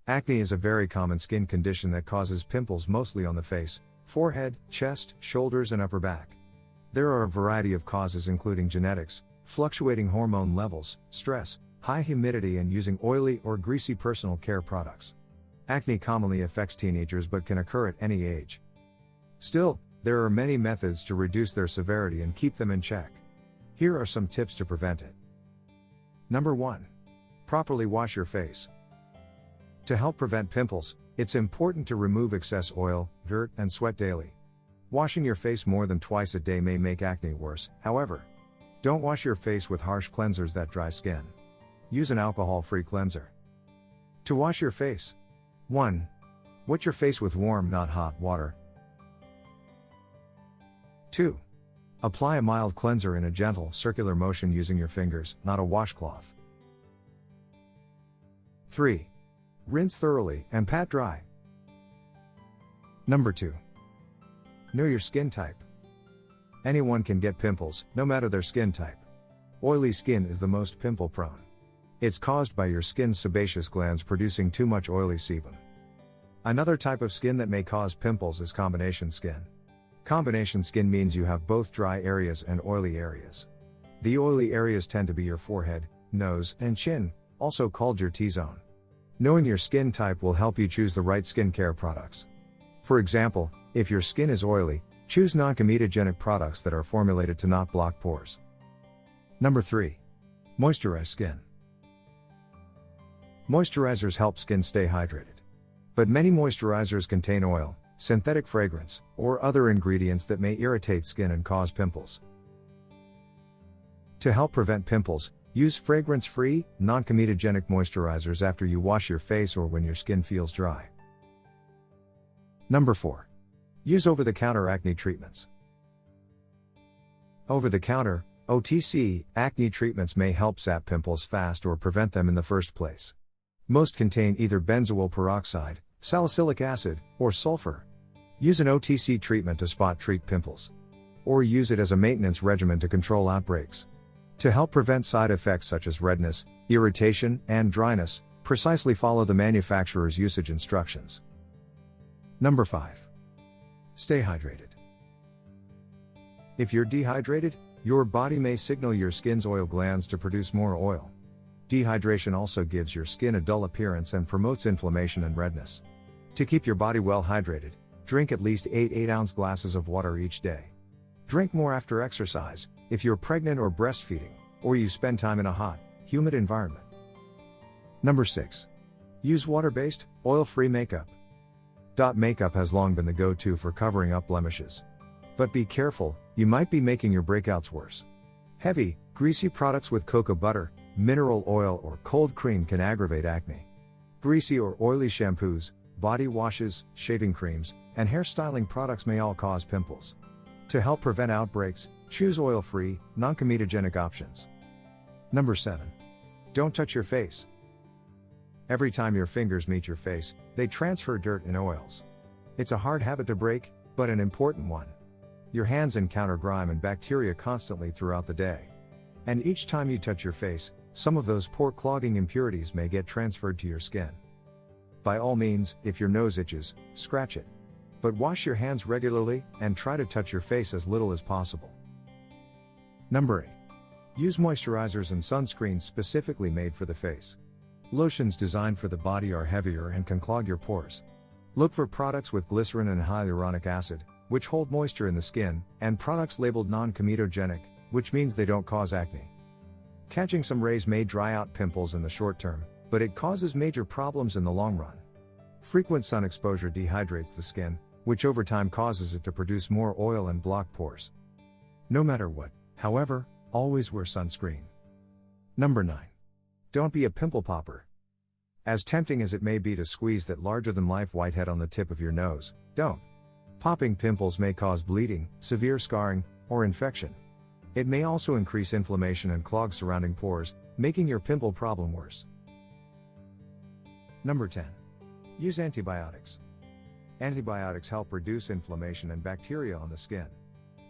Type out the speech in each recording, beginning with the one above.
Acne is a very common skin condition that causes pimples mostly on the face, forehead, chest, shoulders, and upper back. There are a variety of causes including genetics, fluctuating hormone levels, stress, high humidity, and using oily or greasy personal care products. Acne commonly affects teenagers but can occur at any age. Still, there are many methods to reduce their severity and keep them in check. Here are some tips to prevent it. Number 1. Properly wash your face. To help prevent pimples, it's important to remove excess oil, dirt, and sweat daily. Washing your face more than twice a day may make acne worse, however. Don't wash your face with harsh cleansers that dry skin. Use an alcohol-free cleanser. To wash your face. 1. Wet your face with warm, not hot water. 2. Apply a mild cleanser in a gentle, circular motion using your fingers, not a washcloth. 3. Rinse thoroughly and pat dry. Number 2. Know your skin type. Anyone can get pimples, no matter their skin type. Oily skin is the most pimple-prone. It's caused by your skin's sebaceous glands producing too much oily sebum. Another type of skin that may cause pimples is combination skin. Combination skin means you have both dry areas and oily areas. The oily areas tend to be your forehead, nose, and chin, also called your T-zone. Knowing your skin type will help you choose the right skincare products. For example, if your skin is oily, choose non-comedogenic products that are formulated to not block pores. Number 3. Moisturize skin. Moisturizers help skin stay hydrated. But many moisturizers contain oil, synthetic fragrance, or other ingredients that may irritate skin and cause pimples. To help prevent pimples, use fragrance-free, non-comedogenic moisturizers after you wash your face or when your skin feels dry. Number 4. Use over-the-counter acne treatments. Over-the-counter, OTC, acne treatments may help sap pimples fast or prevent them in the first place. Most contain either benzoyl peroxide, salicylic acid, or sulfur. Use an OTC treatment to spot-treat pimples. Or use it as a maintenance regimen to control outbreaks. To help prevent side effects such as redness, irritation, and dryness, precisely follow the manufacturer's usage instructions. Number 5. Stay hydrated. If you're dehydrated, your body may signal your skin's oil glands to produce more oil. Dehydration also gives your skin a dull appearance and promotes inflammation and redness. To keep your body well hydrated, drink at least 8 8-ounce glasses of water each day. Drink more after exercise, if you're pregnant or breastfeeding, or you spend time in a hot, humid environment. Number 6. Use water-based, oil-free makeup. Makeup has long been the go-to for covering up blemishes. But be careful, you might be making your breakouts worse. Heavy, greasy products with cocoa butter, mineral oil, or cold cream can aggravate acne. Greasy or oily shampoos, body washes, shaving creams, and hair styling products may all cause pimples. To help prevent outbreaks, choose oil-free, non-comedogenic options. Number 7. Don't touch your face. Every time your fingers meet your face, they transfer dirt and oils. It's a hard habit to break, but an important one. Your hands encounter grime and bacteria constantly throughout the day. And each time you touch your face, some of those pore-clogging impurities may get transferred to your skin. By all means, if your nose itches, scratch it. But wash your hands regularly, and try to touch your face as little as possible. Number 8. Use moisturizers and sunscreens specifically made for the face. Lotions designed for the body are heavier and can clog your pores. Look for products with glycerin and hyaluronic acid, which hold moisture in the skin, and products labeled non-comedogenic, which means they don't cause acne. Catching some rays may dry out pimples in the short term, but it causes major problems in the long run. Frequent sun exposure dehydrates the skin, which over time causes it to produce more oil and block pores. No matter what, however, always wear sunscreen. Number 9. Don't be a pimple popper. As tempting as it may be to squeeze that larger-than-life whitehead on the tip of your nose, don't. Popping pimples may cause bleeding, severe scarring, or infection. It may also increase inflammation and clog surrounding pores, making your pimple problem worse. Number 10. Use antibiotics. Antibiotics help reduce inflammation and bacteria on the skin.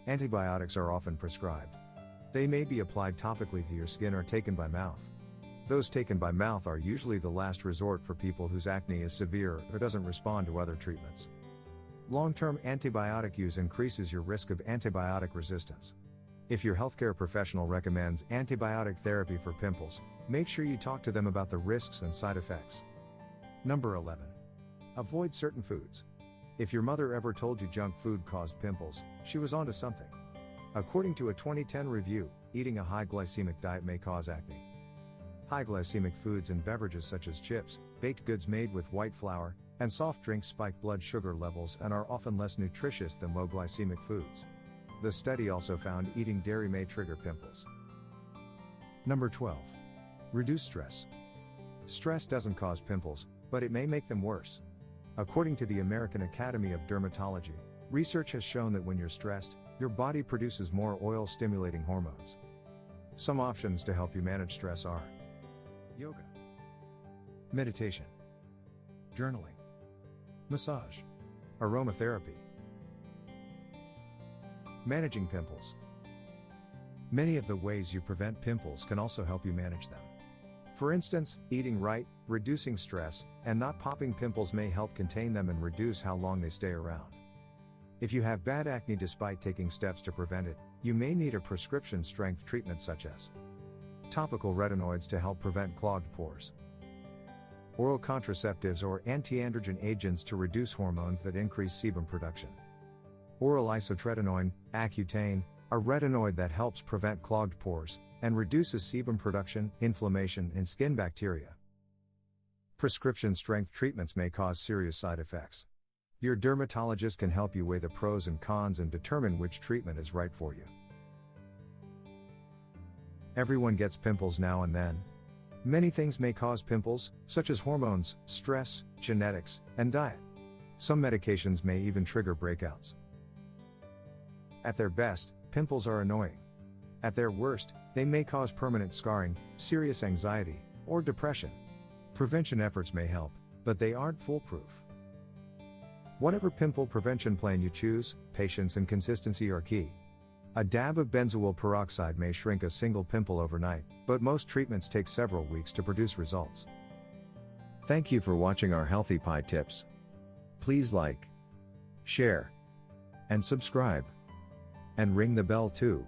Antibiotics are often prescribed. They may be applied topically to your skin or taken by mouth. Those taken by mouth are usually the last resort for people whose acne is severe or doesn't respond to other treatments. Long-term antibiotic use increases your risk of antibiotic resistance. If your healthcare professional recommends antibiotic therapy for pimples, make sure you talk to them about the risks and side effects. Number 11. Avoid certain foods. If your mother ever told you junk food caused pimples, she was onto something. According to a 2010 review, eating a high glycemic diet may cause acne. High glycemic foods and beverages such as chips, baked goods made with white flour, and soft drinks spike blood sugar levels and are often less nutritious than low glycemic foods. The study also found eating dairy may trigger pimples. Number 12. Reduce stress. Stress doesn't cause pimples, but it may make them worse. According to the American Academy of Dermatology, research has shown that when you're stressed, your body produces more oil-stimulating hormones. Some options to help you manage stress are yoga, meditation, journaling, massage, aromatherapy. Managing pimples. Many of the ways you prevent pimples can also help you manage them. For instance, eating right, reducing stress, and not popping pimples may help contain them and reduce how long they stay around. If you have bad acne despite taking steps to prevent it, you may need a prescription-strength treatment such as topical retinoids to help prevent clogged pores, oral contraceptives or anti-androgen agents to reduce hormones that increase sebum production, oral isotretinoin, Accutane, a retinoid that helps prevent clogged pores and reduces sebum production, inflammation, and skin bacteria. Prescription-strength treatments may cause serious side effects. Your dermatologist can help you weigh the pros and cons and determine which treatment is right for you. Everyone gets pimples now and then. Many things may cause pimples, such as hormones, stress, genetics, and diet. Some medications may even trigger breakouts. At their best, pimples are annoying. At their worst, they may cause permanent scarring, serious anxiety, or depression. Prevention efforts may help, but they aren't foolproof. Whatever pimple prevention plan you choose, patience and consistency are key. A dab of benzoyl peroxide may shrink a single pimple overnight, but most treatments take several weeks to produce results. Thank you for watching our Healthy Pie tips. Please like, share, and subscribe. And ring the bell too.